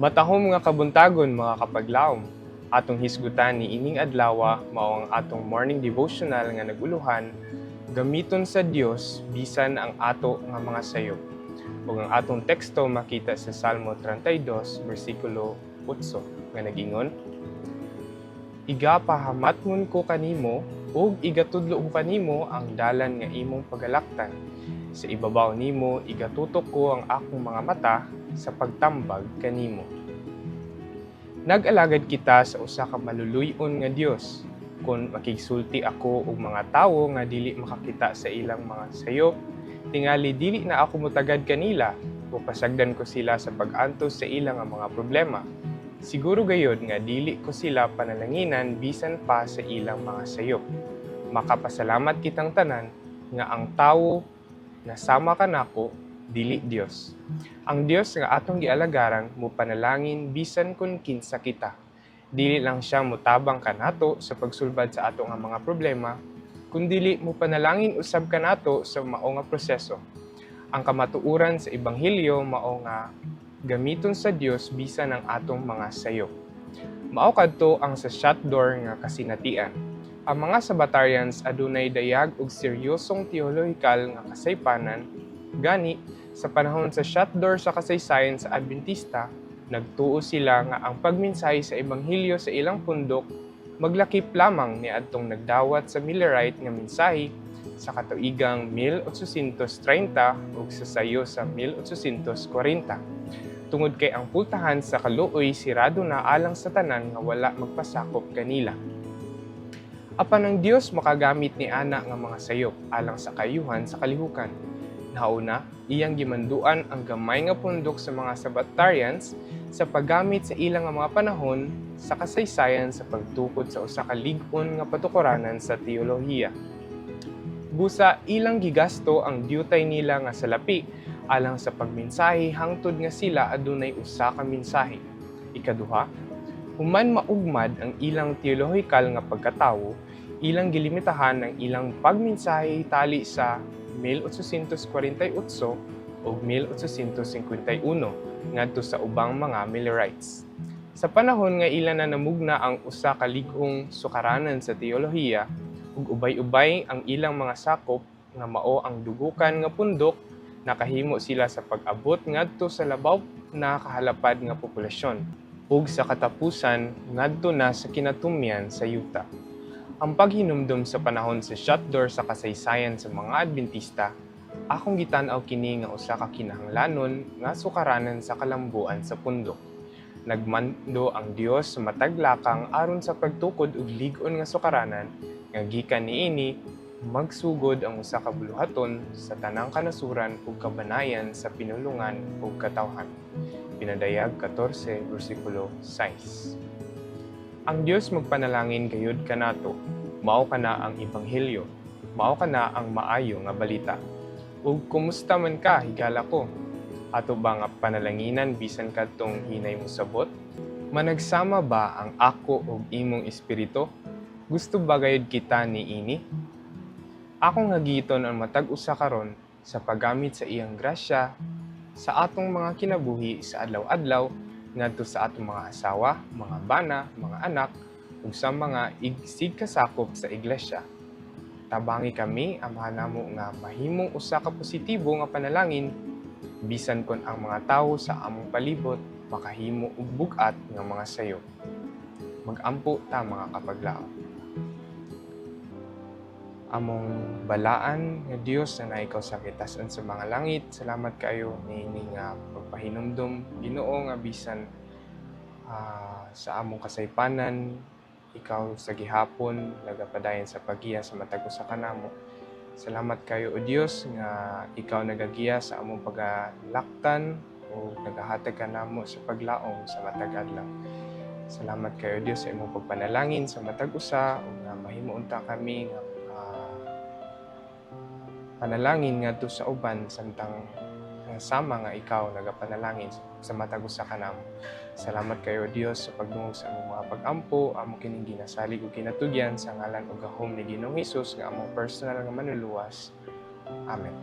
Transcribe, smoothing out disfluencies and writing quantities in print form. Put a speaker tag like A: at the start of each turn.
A: Matahom nga kabuntagon mga kapaglaom. Atong hisgutan ni ining adlaw mao ang atong morning devotional nga naguluhan, gamiton sa Dios bisan ang ato nga mga sayop. Ug ang atong teksto makita sa Salmo 32 bersikulo 8 nga nagingon: Igapahamatngon ko kanimo ug igatudlo ko kanimo ang dalan nga imong pagalaktan. Sa ibabaw nimo igatutok ko ang akong mga mata sa pagtambag kanimo. Nag-alagad kita sa usa ka maluluy-on nga Dios. Kung makigsulti ako og mga tawo nga dili makakita sa ilang mga sayop, tingali dili na ako mutagad kanila o pasagdan ko sila sa pag-antos sa ilang mga problema. Siguro gayod nga dili ko sila panalanginan bisan pa sa ilang mga sayop. Makapasalamat kitang tanan nga ang tawo nga sama kanako dili Dios. Ang Dios nga atong gialagaran mo panalangin bisan kun kinsa kita. Dili lang siya mutabang kanato sa pagsulbad sa ato nga mga problema, kundi mo panalangin usab kanato sa mao nga proseso. Ang kamatuoran sa ebanghelyo mao nga gamiton sa Dios bisan ang atong mga sayop. Mao kadto ang sa shut door nga kasinatian. Ang mga Sabbatarians adunay dayag og seryosong teolohikal nga kasaypanan. Gani, sa panahon sa shut door sa kasaysayan sa Adventista, nagtuo sila nga ang pagmensahe sa ebanghelyo sa ilang pundok maglakip lamang niadtong nagdawat sa Millerite nga mensahe sa katuigang 1830 ug sa sayo sa 1840. Tungod kay ang pultahan sa kaluoy sirado na alang sa tanan nga wala magpasakop kanila. Apan ang Dios makagamit ni ana nga mga sayop alang sa kayuhan sa kalihukan. Nauna, iyang gimanduan ang gamay nga pundok sa mga Sabbatarians sa paggamit sa ilang nga mga panahon sa kasaysayan sa pagtukod sa usa ka lig-on nga patukuranan sa teolohiya. Busa ilang gigasto ang diyutay nila nga salapi alang sa pagmensahe hangtod nga sila adunay usa ka mensahe. Ikaduha, human maugmad ang ilang teolohikal nga pagkatawo, ilang gilimitahan ang ilang pagmensahe tali sa 1848 o 1851 ngadto sa ubang mga Millerites. Sa panahon nga ila na namugna ang usa ka lig-ong sukaranan sa teolohiya ug ubay-ubay ang ilang mga sakop nga mao ang dugukan nga pundok, nakahimo sila sa pag-abot ngadto sa labaw na kahalapad nga populasyon ug sa katapusan ngadto na sa kinatumyan sa yuta. Ang paghinumdum sa panahon sa shut door sa kasaysayan sa mga Adventista, akong gitan-aw kini nga usa ka kinahanglanon nga sukaranan sa kalambuan sa pundok. Nagmando ang Dios sa matag lakang aron sa pagtukod og lig-on nga sukaranan nga gikan niini magsugod ang usa ka buluhaton sa tanang kanasuran ug kabanayan sa pinulungan ug katawhan. Pinadayag 14 bersikulo 6. Ang Dios magpanalangin gayud kanato, mao kana ang ebanghelyo, mao kana ang maayo nga balita. Ug kumusta man ka, higala ko? Ato ba nga panalanginan bisan kadtong hinay mo sabot? Managsama ba ang ako ug imong espiritu? Gusto ba gayud kita niini? Akong hagiton ang matag usa karon sa paggamit sa iyang grasya sa atong mga kinabuhi sa adlaw-adlaw ngadto sa atong mga asawa, mga bana, mga anak, ug sa mga sigkasakop sa iglesia. Tabangi kami amahan namo nga mahimong usa ka positibo nga panalangin bisan kon ang mga tawo sa among palibot makahimo og bug-at nga mga sayop. Mag-ampo ta mga kapaglaom. Among balaan nga Dios na naikaw sa kitasan sa mga langit, salamat kayo niini nga pagpahinumdum Ginoo nga bisan sa among kasaypanan, ikaw sa gihapon nagapadayon sa paggiya sa matag usa kanamo. Salamat kayo o Dios nga ikaw nagagiya sa among pagalaktan o nagahatag kanamo sa paglaom sa matag adlaw. Salamat kayo Dios sa imong pagpanalangin sa matag usa ug nga mahimo unta kami nga panalangin ngadto sa uban samtang sama nga ikaw nagapanalangin sa matag usa kanamo. Salamat kayo Dios sa pagdungog sa among mga pag-ampo, amo kining ginasalig ug kinatugyan sa ngalan ug gahom ni Ginoong Hesus nga among personal nga manluluwas. Amen.